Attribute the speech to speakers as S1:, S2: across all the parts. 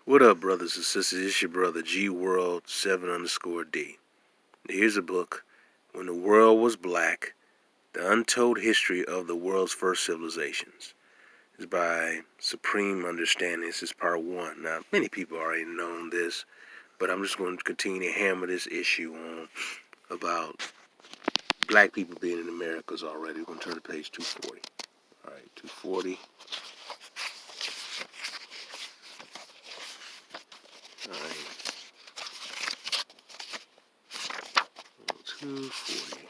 S1: What up, brothers and sisters? It's your brother G World 7_D. Here's a book, When the World Was Black, The Untold History of the World's First Civilizations. It's by Supreme Understanding. This is part 1. Now, many people already know this, but I'm just going to continue to hammer this issue on about black people being in Americas already. We're going to turn to page 240. All right, 240. All right. 240.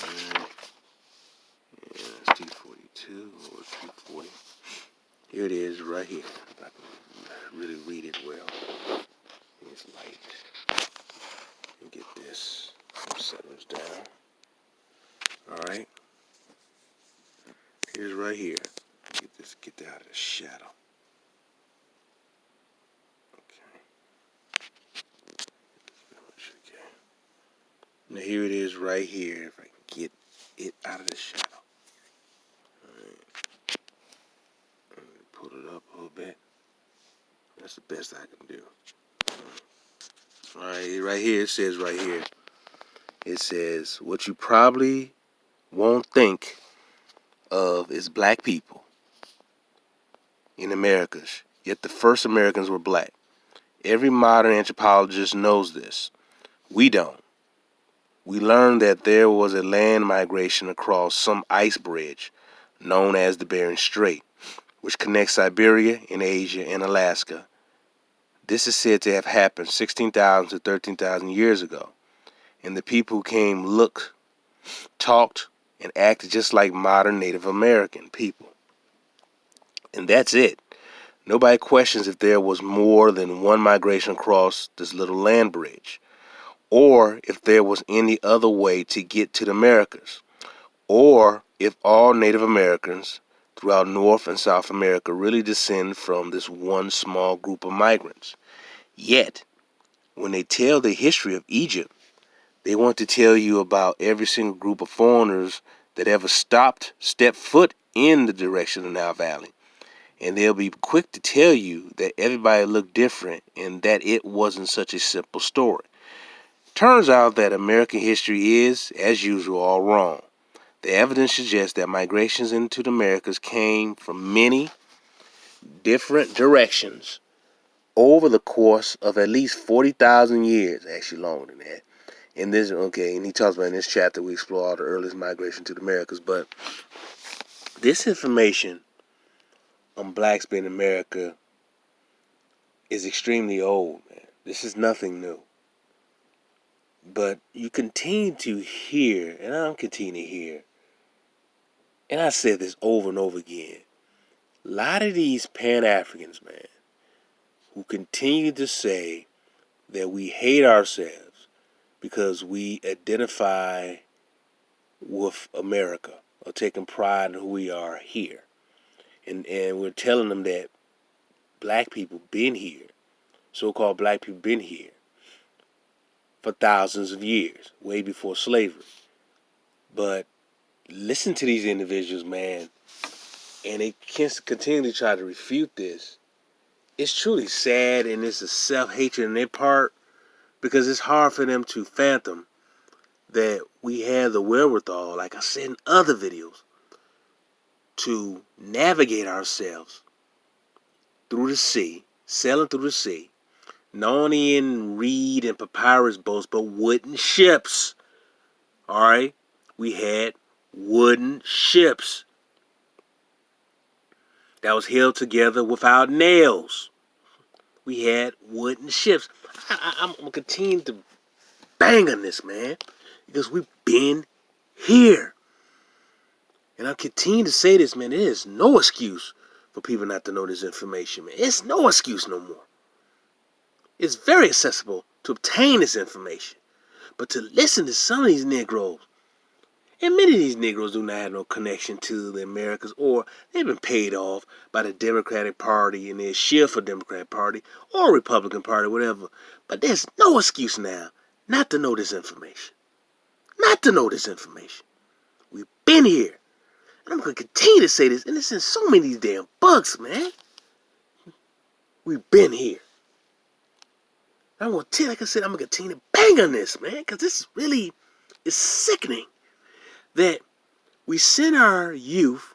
S1: Alright. Yeah, that's 242 or 240. Here it is right here. If I can really read it well. It's light. And get this. Settle this down. Alright. Here's right here. Get that out of the shadow. Okay. Now here it is right here. If I can get it out of the shadow. Alright. Pull it up a little bit. That's the best I can do. Alright, right here it says right here. It says, what you probably won't think of is black people in Americas, yet the first Americans were black. Every modern anthropologist knows this. We don't. We learned that there was a land migration across some ice bridge known as the Bering Strait, which connects Siberia in Asia and Alaska. This is said to have happened 16,000 to 13,000 years ago, and the people who came looked, talked, and acted just like modern Native American people. And that's it. Nobody questions if there was more than one migration across this little land bridge, or if there was any other way to get to the Americas, or if all Native Americans throughout North and South America really descend from this one small group of migrants. Yet, when they tell the history of Egypt, they want to tell you about every single group of foreigners that ever stepped foot in the direction of the Nile Valley. And they'll be quick to tell you that everybody looked different and that it wasn't such a simple story. Turns out that American history is, as usual, all wrong. The evidence suggests that migrations into the Americas came from many different directions over the course of at least 40,000 years, actually longer than that. And he talks about in this chapter we explore all the earliest migration to the Americas, but this information on blacks being in America is extremely old, man. This is nothing new. But you continue to hear, and I'm continuing to hear, and I said this over and over again, a lot of these Pan-Africans, man, who continue to say that we hate ourselves because we identify with America or taking pride in who we are here. And we're telling them that black people been here, so-called black people been here for thousands of years, way before slavery. But listen to these individuals, man, and they can't continue to try to refute this. It's truly sad, and it's a self-hatred on their part, because it's hard for them to fathom that we have the wherewithal, like I said in other videos, to navigate ourselves through the sea, sailing through the sea, not only in reed and papyrus boats, but wooden ships. Alright? We had wooden ships that was held together without nails. We had wooden ships. I'm going to continue to bang on this, man, because we've been here. And I continue to say this, man. There is no excuse for people not to know this information, man. It's no excuse no more. It's very accessible to obtain this information. But to listen to some of these Negroes, and many of these Negroes do not have no connection to the Americas, or they've been paid off by the Democratic Party and they're cheer for Democratic Party or Republican Party, whatever. But there's no excuse now not to know this information. Not to know this information. We've been here. And I'm going to continue to say this, and it's in so many of these damn books, man. We've been here. I'm going to tell you, like I said, I'm going to continue to bang on this, man, because this really is sickening that we send our youth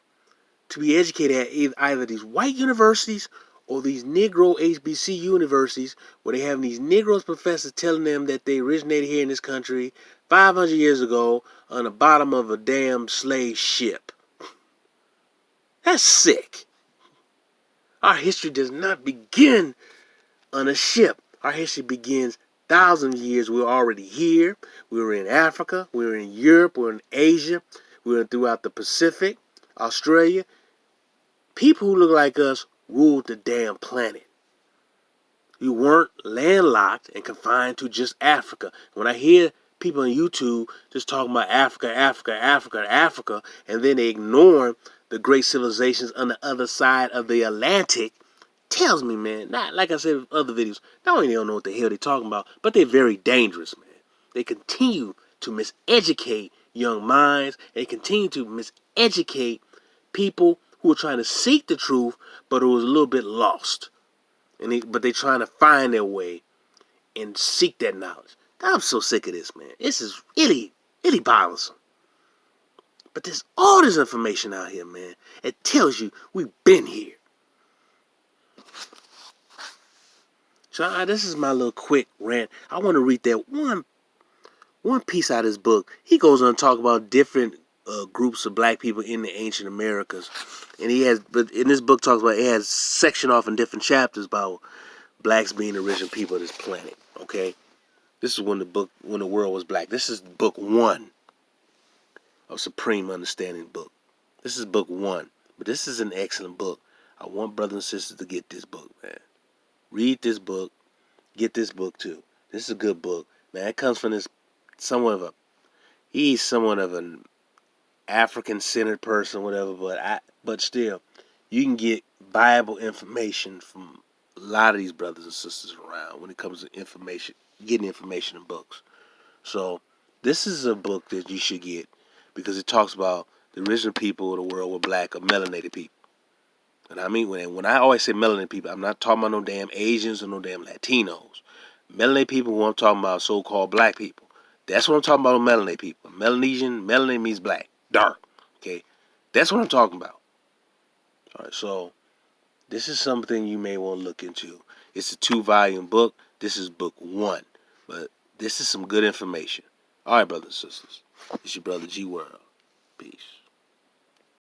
S1: to be educated at either these white universities or these Negro HBCU universities where they have these Negroes professors telling them that they originated here in this country 500 years ago on the bottom of a damn slave ship. That's sick. Our history does not begin on a ship. Our history begins thousands of years. We're already here. We were in Africa. We were in Europe. We were in Asia. We were throughout the Pacific, Australia. People who look like us ruled the damn planet. You weren't landlocked and confined to just Africa. When I hear people on YouTube just talking about Africa, Africa, Africa, Africa, and then they ignore the great civilizations on the other side of the Atlantic, tells me, man, not like I said in other videos, not only they don't know what the hell they're talking about, but they're very dangerous, man. They continue to miseducate young minds. They continue to miseducate people who are trying to seek the truth, but who was a little bit lost. But they're trying to find their way and seek that knowledge. I'm so sick of this, man. This is really, really bothersome. But there's all this information out here, man. It tells you we've been here. So this is my little quick rant. I want to read that one piece out of this book. He goes on to talk about different groups of black people in the ancient Americas, and but in this book talks about, it has section off in different chapters about blacks being the original people of this planet. Okay, this is when the world was black. This is book 1 of Supreme Understanding book. This is book 1, but this is an excellent book. I want brothers and sisters to get this book, man. Read this book. Get this book too. This is a good book, man. It comes from he's somewhat of an African-centered person, whatever. But still, you can get Bible information from a lot of these brothers and sisters around when it comes to information, getting information in books. So this is a book that you should get because it talks about the original people of the world were black or melanated people. And I mean, when I always say melanated people, I'm not talking about no damn Asians or no damn Latinos. Melanated people, who I'm talking about, so-called black people. That's what I'm talking about, melanated people. Melanesian, melanin means black, dark. Okay, that's what I'm talking about. All right, so this is something you may want to look into. It's a 2-volume book. This is book 1, but this is some good information. All right, brothers and sisters, it's your brother G World. Peace.